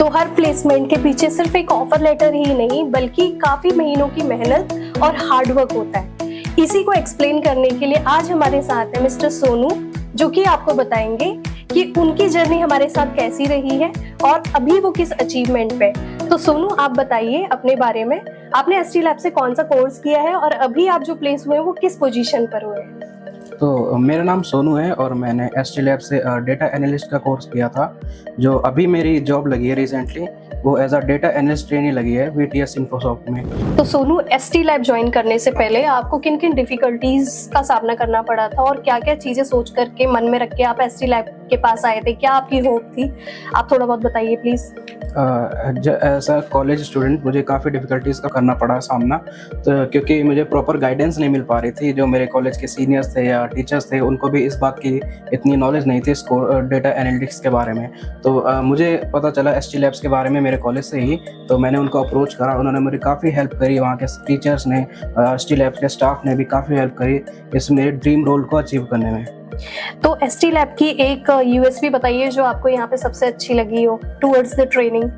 तो हर प्लेसमेंट के पीछे सिर्फ एक ऑफर लेटर ही नहीं बल्कि काफी महीनों की मेहनत और हार्ड वर्क होता है। इसी को एक्सप्लेन करने के लिए आज हमारे साथ है मिस्टर सोनू, जो कि आपको बताएंगे कि उनकी जर्नी हमारे साथ कैसी रही है और अभी वो किस अचीवमेंट पे। तो सोनू, आप बताइए अपने बारे में। आपने एसटी लैब से कौन सा कोर्स किया है और अभी आप जो प्लेस हुए हैं वो किस पोजीशन पर हुए हैं? तो मेरा नाम सोनू है और मैंने एसटी लैब से डेटा एनालिस्ट का कोर्स किया था। जो अभी मेरी जॉब लगी है रिसेंटली, वो as a data analyst trainee लगी है वीटीएस इन्फोसॉफ्ट में। तो सोनू, एसटी लैब ज्वाइन करने से पहले आपको किन किन डिफिकल्टीज का सामना करना पड़ा था और क्या क्या चीजें सोच करके मन में रख के आप एसटी लैब के पास आए थे? क्या आपकी होप थी? आप थोड़ा बहुत बताइए please. As a college student मुझे काफ़ी डिफिकल्टीज़ का करना पड़ा सामना, तो क्योंकि मुझे प्रॉपर गाइडेंस नहीं मिल पा रही थी। जो मेरे कॉलेज के सीनियर्स थे या टीचर्स थे, उनको भी इस बात की इतनी नॉलेज नहीं थी इसको डेटा एनालिटिक्स के बारे में। तो मुझे पता चला एसटी लैब्स के बारे में मेरे कॉलेज से ही, तो मैंने उनको अप्रोच करा। उन्होंने मेरी काफ़ी हेल्प करी, वहाँ के टीचर्स ने, एसटी लैब्स के स्टाफ ने भी काफ़ी हेल्प करी इस मेरे ड्रीम रोल को अचीव करने में। तो एसटी लैब की एक यूएसपी बताइए जो आपको यहाँ पे सबसे अच्छी लगी हो टुवर्ड्स द ट्रेनिंग।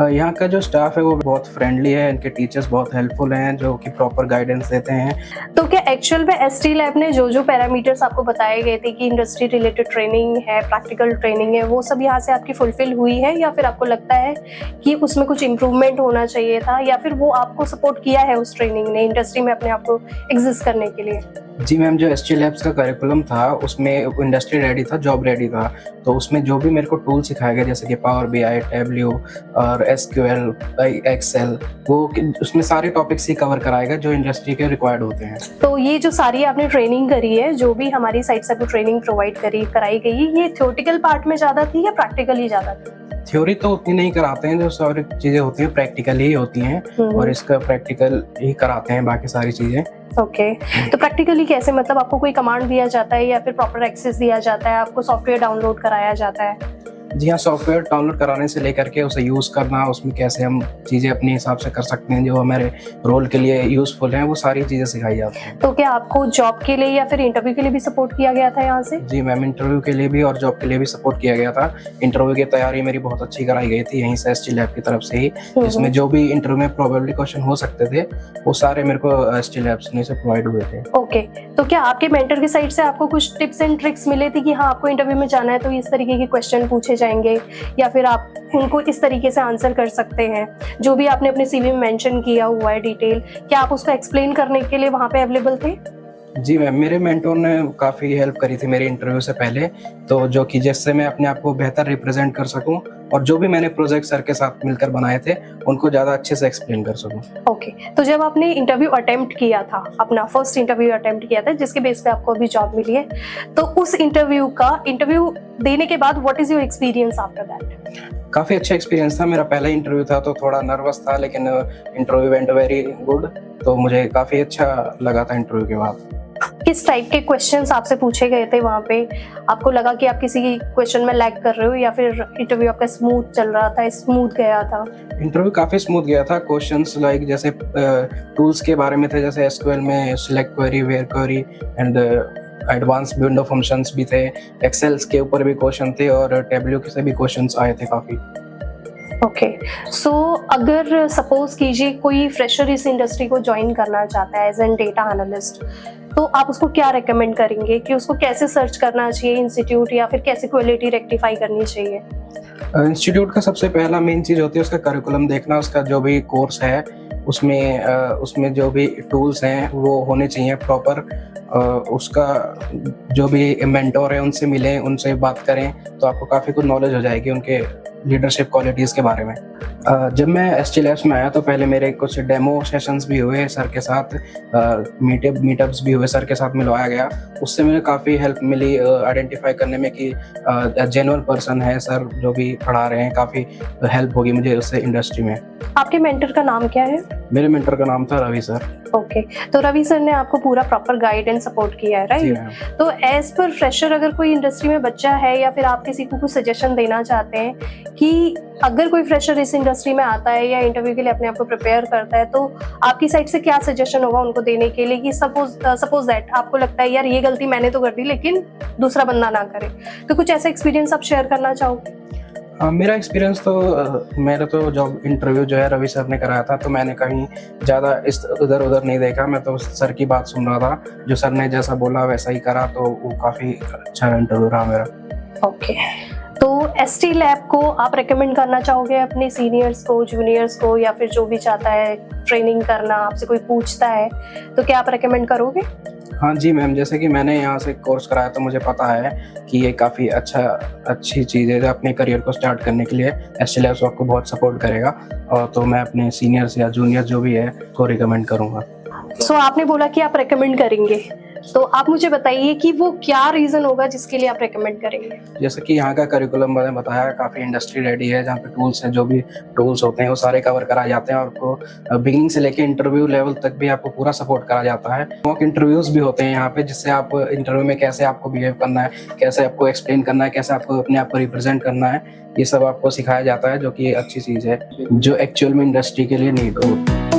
यहाँ का जो स्टाफ है वो बहुत फ्रेंडली है, इनके टीचर्स बहुत हेल्पफुल हैं जो कि प्रॉपर गाइडेंस देते हैं। तो क्या एक्चुअल में एसटी लैब ने जो जो पैरामीटर्स आपको बताए गए थे कि इंडस्ट्री रिलेटेड ट्रेनिंग है, प्रैक्टिकल ट्रेनिंग है, वो सब यहाँ से आपकी फुलफिल हुई है या फिर आपको लगता है कि उसमें कुछ इम्प्रूवमेंट होना चाहिए था, या फिर वो आपको सपोर्ट किया है उस ट्रेनिंग ने इंडस्ट्री में अपने आप को एग्जिस्ट करने के लिए? जी मैम, जो एसटी लैब्स का करिकुलम था उसमें इंडस्ट्री रेडी था, जॉब रेडी था। तो उसमें जो भी मेरे को टूल सिखाया गया, जैसे कि पावर बीआई, टैबल्यू और एसक्यूएल, एक्सेल, वो उसमें सारे टॉपिक्स ही कवर कराए गए जो इंडस्ट्री के रिक्वायर्ड होते हैं। तो ये जो सारी आपने ट्रेनिंग करी है, जो भी हमारी साइड से आपको ट्रेनिंग प्रोवाइड कराई गई, ये थ्योरेटिकल पार्ट में ज्यादा थी या प्रैक्टिकली ज्यादा थी? थ्योरी तो उतनी नहीं कराते हैं, जो सारी चीजें होती हैं प्रैक्टिकल ही होती हैं, और इसका प्रैक्टिकल ही कराते हैं बाकी सारी चीजें। ओके। तो प्रैक्टिकली कैसे? मतलब आपको कोई कमांड दिया जाता है या फिर प्रॉपर एक्सेस दिया जाता है, आपको सॉफ्टवेयर डाउनलोड कराया जाता है? जी हाँ, सॉफ्टवेयर डाउनलोड कराने से लेकर के उसे यूज़ करना, उसमें कैसे हम चीज़ें अपने हिसाब से कर सकते हैं जो हमारे रोल के लिए यूज़फुल हैं, वो सारी चीज़ें सिखाई जाती हैं। तो क्या आपको जॉब के लिए या फिर इंटरव्यू के लिए भी सपोर्ट किया गया था यहाँ से? जी मैम, इंटरव्यू के लिए भी और जॉब के लिए भी सपोर्ट किया गया था। इंटरव्यू की तैयारी मेरी बहुत अच्छी कराई गई थी यहीं से एसटी लैब की तरफ से ही, जिसमें जो भी इंटरव्यू में प्रोबेबली क्वेश्चन हो सकते थे वो सारे मेरे को एसटी लैब्स ने से प्रोवाइड हुए थे। ओके। तो क्या आपके मेंटर की साइड से आपको कुछ टिप्स एंड ट्रिक्स मिले थे कि हाँ, आपको इंटरव्यू में जाना है तो इस तरीके के क्वेश्चन पूछे जाएंगे, या फिर आप उनको इस तरीके से आंसर कर सकते हैं? जो भी आपने अपने सीवी में मेंशन किया हुआ है डिटेल, क्या आप उसको एक्सप्लेन करने के लिए वहाँ पे अवेलेबल थे? जी मैम, मेरे मेंटोर ने काफ़ी हेल्प करी थी मेरे इंटरव्यू से पहले, तो जो कि जिससे मैं अपने आप को बेहतर रिप्रेजेंट कर सकूं और जो भी मैंने प्रोजेक्ट सर के साथ मिलकर बनाए थे उनको ज़्यादा अच्छे से एक्सप्लेन कर सकूं। ओके। तो जब आपने इंटरव्यू अटेम्प्ट किया था, अपना फर्स्ट इंटरव्यू अटेम्प्ट किया था जिसके बेस पे आपको अभी जॉब मिली है, तो उस इंटरव्यू देने के बाद what is your experience after that? काफ़ी अच्छा एक्सपीरियंस था। मेरा पहला इंटरव्यू था तो थोड़ा नर्वस था, लेकिन इंटरव्यू वेंट वेरी गुड, तो मुझे काफ़ी अच्छा लगा था इंटरव्यू के बाद। किस टाइप के क्वेश्चंस आपसे पूछे गए थे वहाँ पे? आपको लगा कि आप किसी क्वेश्चन में लैग कर रहे हो या फिर इंटरव्यू आपका स्मूथ चल रहा था, स्मूथ गया था? इंटरव्यू काफ़ी स्मूथ गया था। क्वेश्चंस लाइक जैसे टूल्स के बारे में थे, जैसे एसक्यूएल में select query, where query and advance window functions भी थे। एक्सेल्स के ऊपर भी क्वेश्चन थे और टैबल्यू के से भी क्वेश्चंस आए थे काफ़ी। ओके। सो अगर सपोज कीजिए कोई फ्रेशर इस इंडस्ट्री को ज्वाइन करना चाहता है एज एन डेटा एनालिस्ट, तो आप उसको क्या रेकमेंड करेंगे कि उसको कैसे सर्च करना चाहिए इंस्टीट्यूट, या फिर कैसे क्वालिटी रेक्टिफाई करनी चाहिए? इंस्टीट्यूट का सबसे पहला मेन चीज़ होती है उसका करिकुलम देखना, उसका जो भी कोर्स है उसमें जो भी टूल्स हैं वो होने चाहिए प्रॉपर। उसका जो भी मेंटोर है उनसे मिलें, उनसे बात करें, तो आपको काफ़ी कुछ नॉलेज हो जाएगी उनके लीडरशिप क्वालिटीज़ के बारे में। जब मैं एसटी लैब्स में आया तो पहले मेरे कुछ डेमो सेशंस भी हुए सर के साथ, मीटअप्स भी हुए, सर के साथ मिलवाया गया। उससे मुझे काफ़ी हेल्प मिली आइडेंटिफाई करने में कि जेन्युइन पर्सन है सर जो भी पढ़ा रहे हैं। काफ़ी हेल्प होगी मुझे उससे इंडस्ट्री में। आपके मेंटर का नाम क्या है? मेरे मेंटर का नाम था रवि सर। ओके। तो रवि सर ने आपको पूरा प्रॉपर गाइड एंड सपोर्ट किया है, राइट? तो एज पर फ्रेशर अगर कोई इंडस्ट्री में बच्चा है या फिर आप किसी को कुछ सजेशन देना चाहते हैं कि अगर कोई फ्रेशर इस इंडस्ट्री में आता है या इंटरव्यू के लिए अपने आप को प्रिपेयर करता है, तो आपकी साइड से क्या सजेशन होगा उनको देने के लिए कि सपोज दैट आपको लगता है यार ये गलती मैंने तो कर दी लेकिन दूसरा बंदा ना करे, तो कुछ ऐसा एक्सपीरियंस आप शेयर करना चाहोगे? मेरा एक्सपीरियंस तो मेरा तो जॉब इंटरव्यू जो है रवि सर ने कराया था, तो मैंने कहीं ज़्यादा इस इधर उधर नहीं देखा। मैं तो सर की बात सुन रहा था, जो सर ने जैसा बोला वैसा ही करा, तो वो काफ़ी अच्छा इंटरव्यू रहा मेरा। ओके, तो एसटी लैब को आप रेकमेंड करना चाहोगे अपने सीनियर्स को, जूनियर्स को, या फिर जो भी चाहता है ट्रेनिंग करना, आपसे कोई पूछता है तो क्या आप रेकमेंड करोगे? हाँ जी मैम, जैसे कि मैंने यहाँ से कोर्स कराया तो मुझे पता है कि ये काफ़ी अच्छी चीज़ है अपने करियर को स्टार्ट करने के लिए। एसटी लैब्स आपको बहुत सपोर्ट करेगा, और तो मैं अपने सीनियर्स या जूनियर्स जो भी है को रिकमेंड करूँगा। सो आपने बोला कि आप रेकमेंड करेंगे, तो आप मुझे बताइए कि वो क्या रीज़न होगा जिसके लिए आप रेकमेंड करेंगे? जैसे कि यहाँ का करिकुलम मैंने बताया काफ़ी इंडस्ट्री रेडी है, जहाँ पे टूल्स हैं, जो भी टूल्स होते हैं वो सारे कवर कराए जाते हैं, और आपको बिगिनिंग से लेके इंटरव्यू लेवल तक भी आपको पूरा सपोर्ट करा जाता है। मॉक इंटरव्यूज़ भी होते हैं यहाँ पे, जिससे आप इंटरव्यू में कैसे आपको बिहेव करना है, कैसे आपको एक्सप्लेन करना है, कैसे आपको अपने आप को रिप्रेजेंट करना है, ये सब आपको सिखाया जाता है, जो कि अच्छी चीज़ है, जो एक्चुअल में इंडस्ट्री के लिए नीड हो।